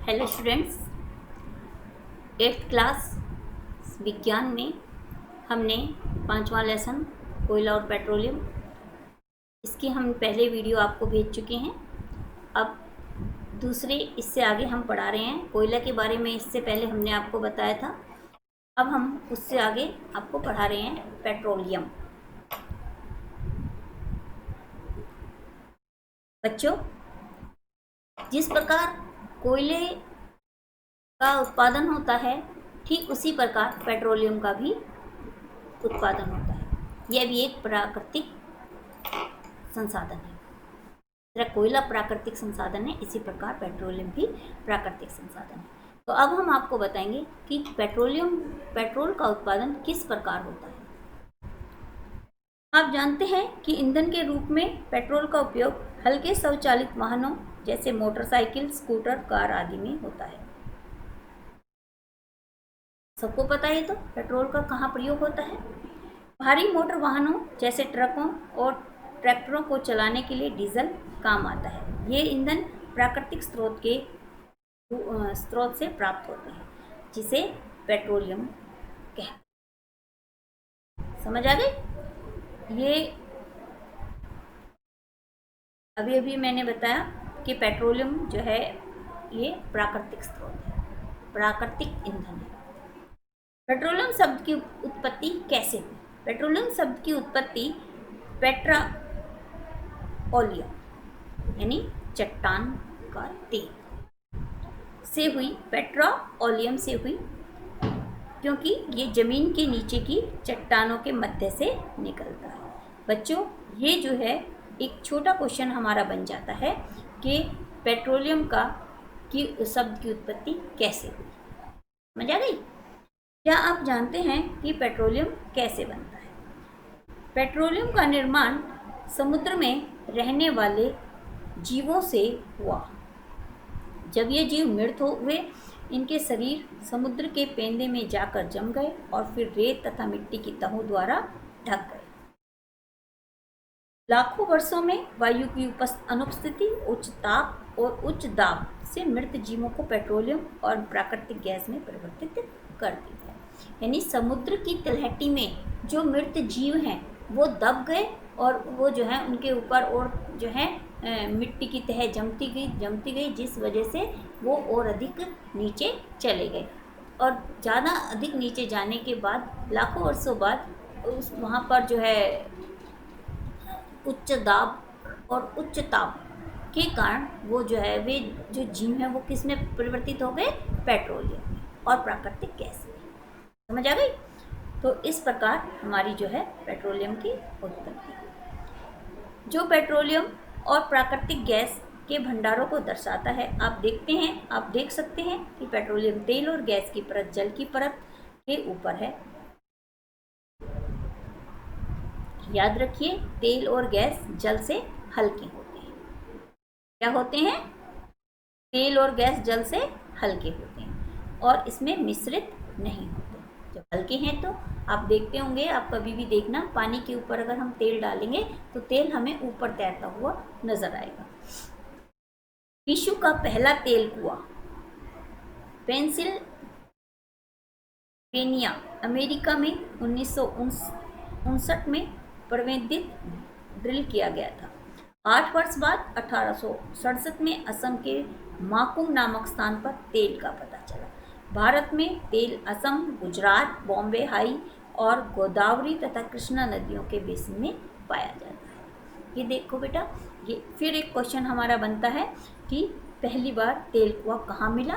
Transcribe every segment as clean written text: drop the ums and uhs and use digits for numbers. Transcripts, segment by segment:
Hello students, 8th class विज्ञान में हमने 5वां लेसन कोयला और पेट्रोलियम, इसकी हम पहले वीडियो आपको भेज चुके हैं। अब दूसरे इससे आगे हम पढ़ा रहे हैं। कोयला के बारे में इससे पहले हमने आपको बताया था। अब हम उससे आगे आपको पढ़ा रहे हैं पेट्रोलियम। बच्चों, जिस प्रकार कोयले का उत्पादन होता है, ठीक उसी प्रकार पेट्रोलियम का भी उत्पादन होता है। यह भी एक प्राकृतिक संसाधन है। जैसे कोयला प्राकृतिक संसाधन है, इसी प्रकार पेट्रोलियम भी प्राकृतिक संसाधन है। तो अब हम आपको बताएंगे कि पेट्रोल का उत्पादन किस प्रकार होता है। आप जानते हैं कि ईंधन के रूप में पेट्रोल का उपयोग हल्के स्वचालित वाहनों जैसे मोटरसाइकिल, स्कूटर, कार आदि में होता है। सबको पता है तो पेट्रोल का कहाँ प्रयोग होता है। भारी मोटर वाहनों जैसे ट्रकों और ट्रैक्टरों को चलाने के लिए डीजल काम आता है। ये ईंधन प्राकृतिक स्रोत से प्राप्त होते हैं, जिसे पेट्रोलियम कहते हैं। समझ आ गई। ये अभी मैंने बताया कि पेट्रोलियम जो है ये प्राकृतिक स्रोत है, प्राकृतिक ईंधन है। पेट्रोलियम शब्द की उत्पत्ति कैसे हुई? पेट्रोलियम शब्द की उत्पत्ति पेट्रा ओलियम यानी चट्टान का तेल से हुई। पेट्रोलियम से हुई क्योंकि ये जमीन के नीचे की चट्टानों के मध्य से निकलता है। बच्चों, ये जो है एक छोटा क्वेश्चन हमारा बन जाता है कि पेट्रोलियम की शब्द की उत्पत्ति कैसे हुई। समझ आ गई? क्या आप जानते हैं कि पेट्रोलियम कैसे बनता है? पेट्रोलियम का निर्माण समुद्र में रहने वाले जीवों से हुआ। जब ये जीव मृत हुए, इनके शरीर समुद्र के पेंदे में जाकर जम गए और फिर रेत तथा मिट्टी की तहों द्वारा ढक गए। लाखों वर्षों में वायु की अनुपस्थिति, उच्च ताप और उच्च दाब से मृत जीवों को पेट्रोलियम और प्राकृतिक गैस में परिवर्तित कर दिया। यानी समुद्र की तलहटी में जो मृत जीव हैं वो दब गए और वो जो है उनके ऊपर और जो है मिट्टी की तह जमती गई, जिस वजह से वो और अधिक नीचे चले गए। और ज़्यादा अधिक नीचे जाने के बाद लाखों वर्षों बाद उस वहाँ पर जो है उच्च दाब और उच्च ताप के कारण वो जो है वे जो जीव हैं वो किस में परिवर्तित हो गए? पेट्रोलियम और प्राकृतिक गैस में। समझ आ गई? तो इस प्रकार हमारी जो है पेट्रोलियम की उत्पत्ति। जो पेट्रोलियम और प्राकृतिक गैस के भंडारों को दर्शाता है। आप देख सकते हैं कि पेट्रोलियम तेल और गैस की परत जल की परत के ऊपर है। याद रखिए, तेल और गैस जल से हल्के होते हैं। क्या होते हैं? तेल और गैस जल से हल्के होते हैं और इसमें मिश्रित नहीं होते। जब हल्के हैं तो आप देखते होंगे, आप कभी भी देखना, पानी के ऊपर अगर हम तेल डालेंगे तो तेल हमें ऊपर तैरता हुआ नजर आएगा। विश्व का पहला तेल कुआं पेंसिल्वेनिया, अमेरिका में 1959 में प्रवेदित ड्रिल किया गया था। 8 वर्ष बाद 1867 में असम के माकुम नामक स्थान पर तेल का पता चला। भारत में तेल असम, गुजरात, बॉम्बे हाई और गोदावरी तथा कृष्णा नदियों के बेसिन में पाया जाता है। ये देखो बेटा, ये फिर एक क्वेश्चन हमारा बनता है कि पहली बार तेल कुआं कहाँ मिला,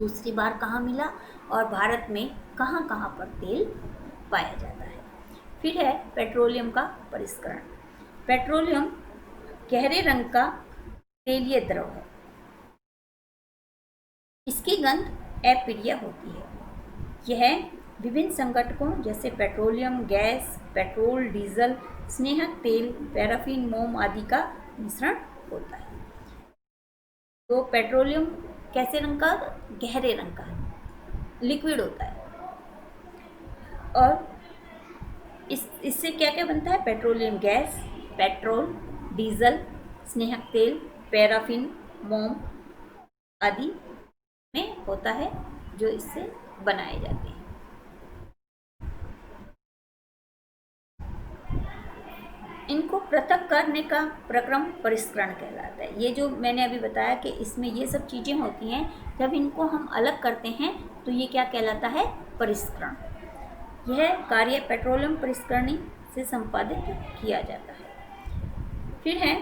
दूसरी बार कहाँ मिला और भारत में कहाँ कहाँ पर तेल पाया जाता है। फिर है पेट्रोलियम का परिष्करण। पेट्रोलियम गहरे रंग का तेलीय द्रव है। इसकी गंध अप्रिय होती है। यह विभिन्न संघटकों जैसे पेट्रोलियम गैस, पेट्रोल, डीजल, स्नेहक तेल, पैराफिन, मोम आदि का मिश्रण होता है। तो पेट्रोलियम कैसे रंग का? गहरे रंग का लिक्विड होता है। और इससे क्या क्या बनता है? पेट्रोलियम गैस, पेट्रोल, डीजल, स्नेहक तेल, पैराफिन, मोम आदि में होता है जो इससे बनाए जाते हैं। इनको पृथक करने का प्रक्रम परिष्करण कहलाता है। ये जो मैंने अभी बताया कि इसमें ये सब चीज़ें होती हैं, जब इनको हम अलग करते हैं तो ये क्या कहलाता है? परिष्करण। यह कार्य पेट्रोलियम परिष्करणी से संपादित किया जाता है। फिर है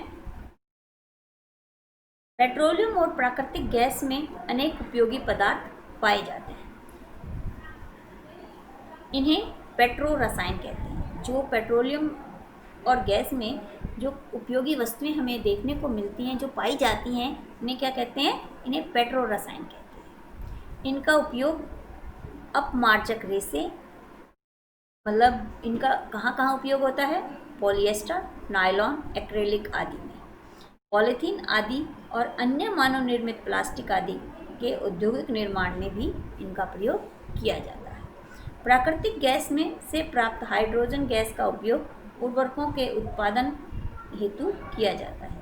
पेट्रोलियम और प्राकृतिक गैस में अनेक उपयोगी पदार्थ पाए जाते हैं। इन्हें पेट्रो रसायन कहते हैं। जो पेट्रोलियम और गैस में जो उपयोगी वस्तुएं हमें देखने को मिलती हैं, जो पाई जाती हैं, इन्हें क्या कहते हैं? इन्हें पेट्रो रसायन कहते हैं। इनका उपयोग अपमार्जक रेसे, मतलब इनका कहाँ कहाँ उपयोग होता है? पॉलिएस्टर, नायलॉन, एक्रेलिक आदि में, पॉलीथीन आदि और अन्य मानव निर्मित प्लास्टिक आदि के औद्योगिक निर्माण में भी इनका प्रयोग किया जाता है। प्राकृतिक गैस में से प्राप्त हाइड्रोजन गैस का उपयोग उर्वरकों के उत्पादन हेतु किया जाता है।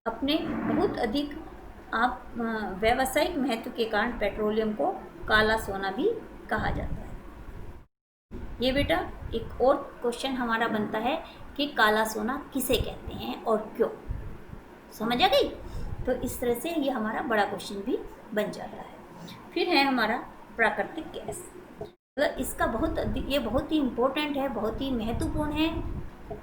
अपने बहुत अधिक व्यावसायिक महत्व के कारण पेट्रोलियम को काला सोना भी कहा जाता है। ये बेटा एक और क्वेश्चन हमारा बनता है कि काला सोना किसे कहते हैं और क्यों? समझ आ गई? तो इस तरह से ये हमारा बड़ा क्वेश्चन भी बन जाता है। फिर है हमारा प्राकृतिक गैस। मतलब इसका ये बहुत ही इम्पोर्टेंट है, बहुत ही महत्वपूर्ण है,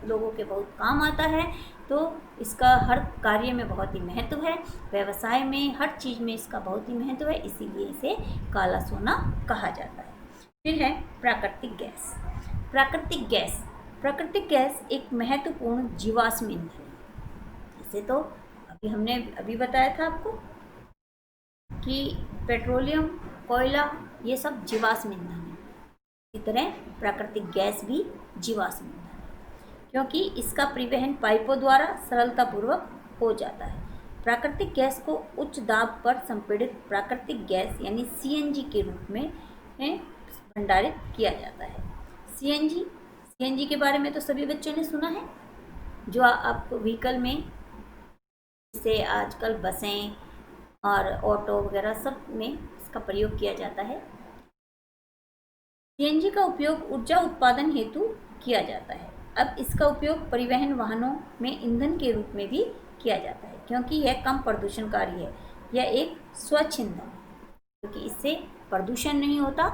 लोगों के बहुत काम आता है। तो इसका हर कार्य में बहुत ही महत्व है, व्यवसाय में, हर चीज़ में इसका बहुत ही महत्व है, इसीलिए इसे काला सोना कहा जाता है। फिर है प्राकृतिक गैस। प्राकृतिक गैस एक महत्वपूर्ण जीवाश्म ईंधन है। इसे तो हमने अभी बताया था आपको कि पेट्रोलियम, कोयला, ये सब जीवाश्म ईंधन है। इसी तरह प्राकृतिक गैस भी जीवाश्म ईंधन है, क्योंकि इसका परिवहन पाइपों द्वारा सरलतापूर्वक हो जाता है। प्राकृतिक गैस को उच्च दाब पर संपीड़ित प्राकृतिक गैस यानी सीएनजी के रूप में भंडारित किया जाता है। सीएनजी के बारे में तो सभी बच्चों ने सुना है, जो आपको व्हीकल में, जैसे आजकल बसें और ऑटो वगैरह सब में इसका प्रयोग किया जाता है। सीएनजी का उपयोग ऊर्जा उत्पादन हेतु किया जाता है। अब इसका उपयोग परिवहन वाहनों में ईंधन के रूप में भी किया जाता है, क्योंकि यह कम प्रदूषणकारी है। यह एक स्वच्छ ईंधन है, क्योंकि इससे प्रदूषण नहीं होता,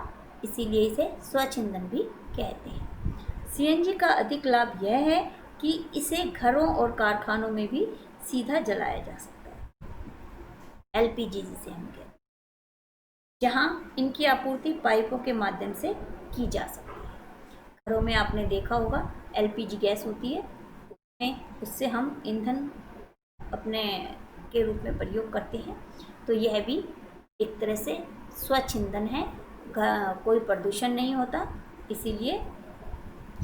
इसीलिए इसे स्वच्छ ईंधन भी कहते हैं। सीएनजी का अधिक लाभ यह है कि इसे घरों और कारखानों में भी सीधा जलाया जा सकता है। एलपीजी जिसे हम कहते हैं, जहां इनकी आपूर्ति पाइपों के माध्यम से की जा सकती है। घरों में आपने देखा होगा एलपीजी गैस होती है, उससे हम ईंधन अपने के रूप में प्रयोग करते हैं। तो यह भी एक तरह से स्वच्छ ईंधन है, कोई प्रदूषण नहीं होता, इसीलिए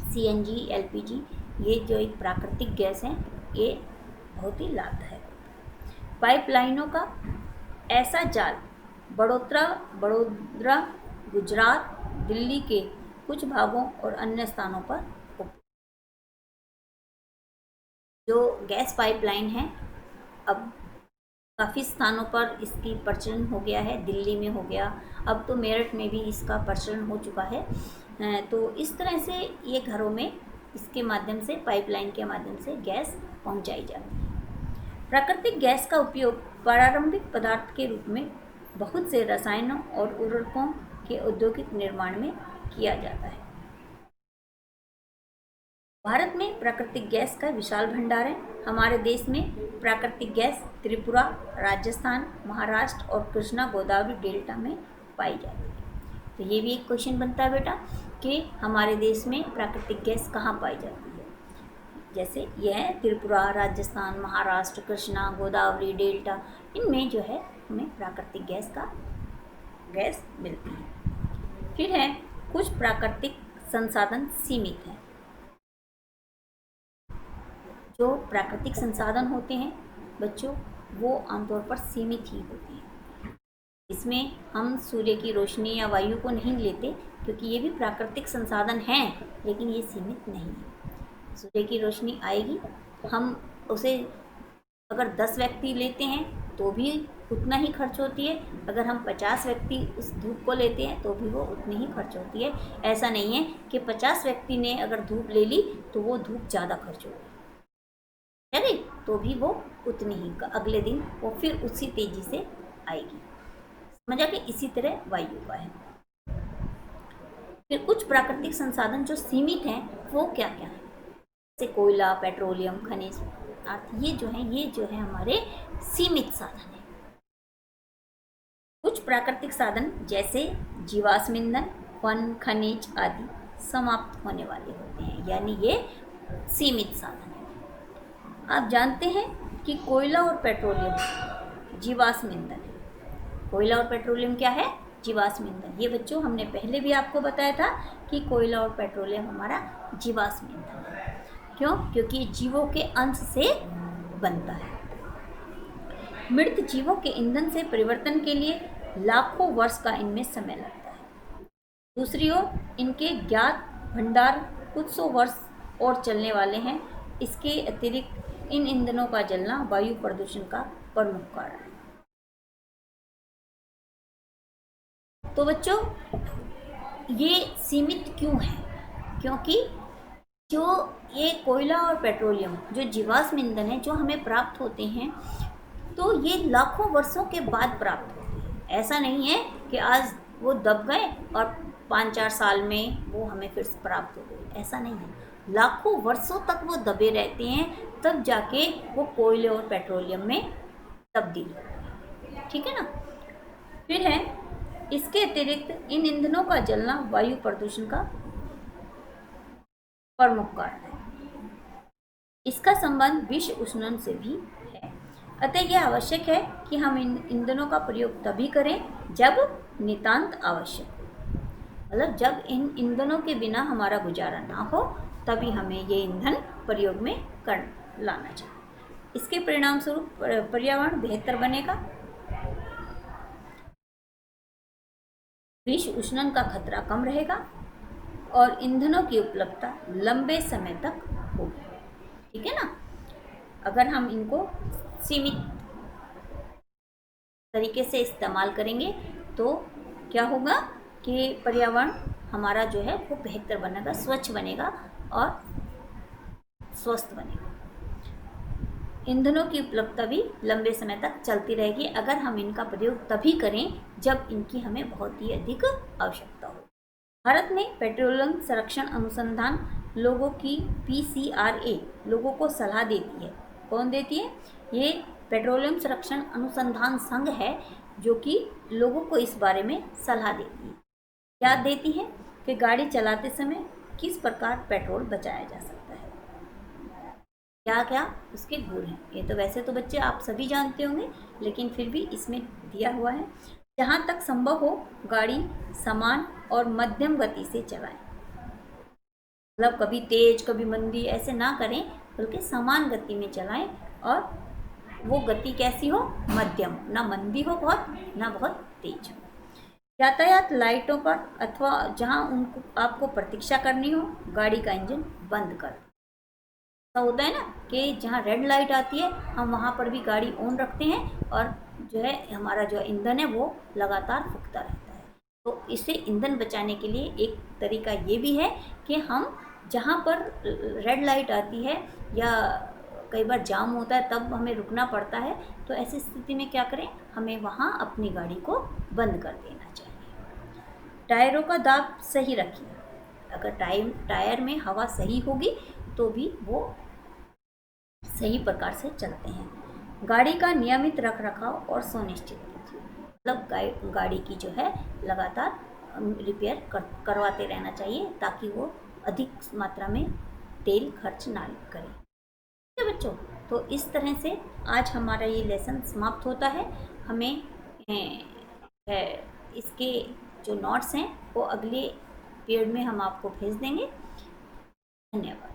सीएनजी, एलपीजी, ये जो एक प्राकृतिक गैस है, ये बहुत ही लाभदायक होता है। पाइपलाइनों का ऐसा जाल बड़ोदरा, गुजरात, दिल्ली के कुछ भागों और अन्य स्थानों पर जो गैस पाइपलाइन है, अब काफ़ी स्थानों पर इसकी प्रचलन हो गया है। दिल्ली में हो गया, अब तो मेरठ में भी इसका प्रचलन हो चुका है। तो इस तरह से ये घरों में इसके माध्यम से, पाइपलाइन के माध्यम से गैस पहुंचाई जाती है। प्राकृतिक गैस का उपयोग प्रारंभिक पदार्थ के रूप में बहुत से रसायनों और उर्वरकों के औद्योगिक निर्माण में किया जाता है। भारत में प्राकृतिक गैस का विशाल भंडार है। हमारे देश में प्राकृतिक गैस त्रिपुरा, राजस्थान, महाराष्ट्र और कृष्णा गोदावरी डेल्टा में पाई जाती है। तो ये भी एक क्वेश्चन बनता है बेटा कि हमारे देश में प्राकृतिक गैस कहाँ पाई जाती है। जैसे यह त्रिपुरा, राजस्थान, महाराष्ट्र, कृष्णा, गोदावरी, डेल्टा, इनमें जो है हमें प्राकृतिक गैस मिलती है। फिर है कुछ प्राकृतिक संसाधन सीमित हैं। जो प्राकृतिक संसाधन होते हैं बच्चों, वो आमतौर पर सीमित ही होते हैं। इसमें हम सूर्य की रोशनी या वायु को नहीं लेते, क्योंकि ये भी प्राकृतिक संसाधन हैं, लेकिन ये सीमित नहीं है। सूर्य की रोशनी आएगी, हम उसे अगर 10 व्यक्ति लेते हैं तो भी उतना ही खर्च होती है। अगर हम 50 व्यक्ति उस धूप को लेते हैं तो भी वो उतनी ही खर्च होती है। ऐसा नहीं है कि 50 व्यक्ति ने अगर धूप ले ली तो वो धूप ज़्यादा खर्च होगी, है नहीं, तो भी वो उतनी ही अगले दिन वो फिर उसी तेजी से आएगी। समझा कि इसी तरह वायु का है। फिर कुछ प्राकृतिक संसाधन जो सीमित हैं वो क्या क्या है, जैसे कोयला, पेट्रोलियम, खनिज, ये जो है हमारे सीमित साधन है। कुछ प्राकृतिक साधन जैसे जीवाश्म ईंधन, वन, खनिज आदि समाप्त होने वाले होते हैं, यानी ये सीमित साधन है। आप जानते हैं कि कोयला और पेट्रोलियम जीवाश्म ईंधन है। कोयला और पेट्रोलियम क्या है? जीवाश्म ईंधन। ये बच्चों हमने पहले भी आपको बताया था कि कोयला और पेट्रोलियम हमारा जीवाश्म ईंधन है। क्यों? क्योंकि जीवों के अंश से बनता है। मृत जीवों के ईंधन से परिवर्तन के लिए लाखों वर्ष का इनमें समय लगता है। दूसरी ओर इनके ज्ञात भंडार कुछ सौ वर्ष और चलने वाले हैं। इसके अतिरिक्त इन ईंधनों का जलना वायु प्रदूषण का प्रमुख कारण है। तो बच्चों ये सीमित क्यों है? क्योंकि जो ये कोयला और पेट्रोलियम जो जीवाश्म ईंधन है जो हमें प्राप्त होते हैं, तो ये लाखों वर्षों के बाद प्राप्त होते हैं। ऐसा नहीं है कि आज वो दब गए और 5-4 साल में वो हमें फिर से प्राप्त हो गए, ऐसा नहीं है। लाखों वर्षों तक वो दबे रहते हैं, तब जाके वो कोयले और पेट्रोलियम में तब्दील होते हैं। ठीक है ना? फिर है इसके अतिरिक्त इन ईंधनों का जलना वायु प्रदूषण का प्रमुख कारण है। इसका संबंध विश्व उष्णन से भी है। अतः यह आवश्यक है कि हम इन ईंधनों का प्रयोग तभी करें जब नितांत आवश्यक हो, मतलब जब इन ईंधनों के बिना हमारा गुजारा ना हो, तभी हमें ये ईंधन प्रयोग में कर लाना चाहिए। इसके परिणाम स्वरूप पर्यावरण बेहतर बनेगा, विश्व उष्णन का खतरा कम रहेगा और ईंधनों की उपलब्धता लंबे समय तक होगी। ठीक है ना? अगर हम इनको सीमित तरीके से इस्तेमाल करेंगे तो क्या होगा कि पर्यावरण हमारा जो है वो बेहतर बनेगा, स्वच्छ बनेगा और स्वस्थ बनेगा। ईंधनों की उपलब्धता भी लंबे समय तक चलती रहेगी अगर हम इनका प्रयोग तभी करें जब इनकी हमें बहुत ही अधिक आवश्यकता हो। भारत में पेट्रोलियम संरक्षण अनुसंधान लोगों की PCRA लोगों को सलाह देती है। कौन देती है? ये पेट्रोलियम संरक्षण अनुसंधान संघ है जो कि लोगों को इस बारे में सलाह देती है। क्या देती है? कि गाड़ी चलाते समय किस प्रकार पेट्रोल बचाया जा सकता है, क्या क्या उसके गुण हैं। ये तो वैसे तो बच्चे आप सभी जानते होंगे, लेकिन फिर भी इसमें दिया हुआ है। जहाँ तक संभव हो गाड़ी समान और मध्यम गति से चलाएं, मतलब कभी तेज कभी मंदी ऐसे ना करें, बल्कि समान गति में चलाएं और वो गति कैसी हो? मध्यम, ना मंदी हो बहुत ना बहुत तेज हो। यातायात लाइटों पर अथवा जहाँ उनको आपको प्रतीक्षा करनी हो, गाड़ी का इंजन बंद कर। तो होता है ना कि जहाँ रेड लाइट आती है हम वहाँ पर भी गाड़ी ऑन रखते हैं और जो है हमारा जो ईंधन है वो लगातार फूकता रहता है। तो इससे ईंधन बचाने के लिए एक तरीका ये भी है कि हम जहाँ पर रेड लाइट आती है या कई बार जाम होता है तब हमें रुकना पड़ता है, तो ऐसी स्थिति में क्या करें? हमें वहाँ अपनी गाड़ी को बंद कर देना चाहिए। टायरों का दाब सही रखिए। अगर टायर में हवा सही होगी तो भी वो सही प्रकार से चलते हैं। गाड़ी का नियमित रख रखाव और सुनिश्चित कीजिए, मतलब गाड़ी की जो है लगातार रिपेयर करवाते रहना चाहिए ताकि वो अधिक मात्रा में तेल खर्च ना करें। ठीक है बच्चों, तो इस तरह से आज हमारा ये लेसन समाप्त होता है। हमें इसके जो नोट्स हैं वो अगले पीरियड में हम आपको भेज देंगे। धन्यवाद।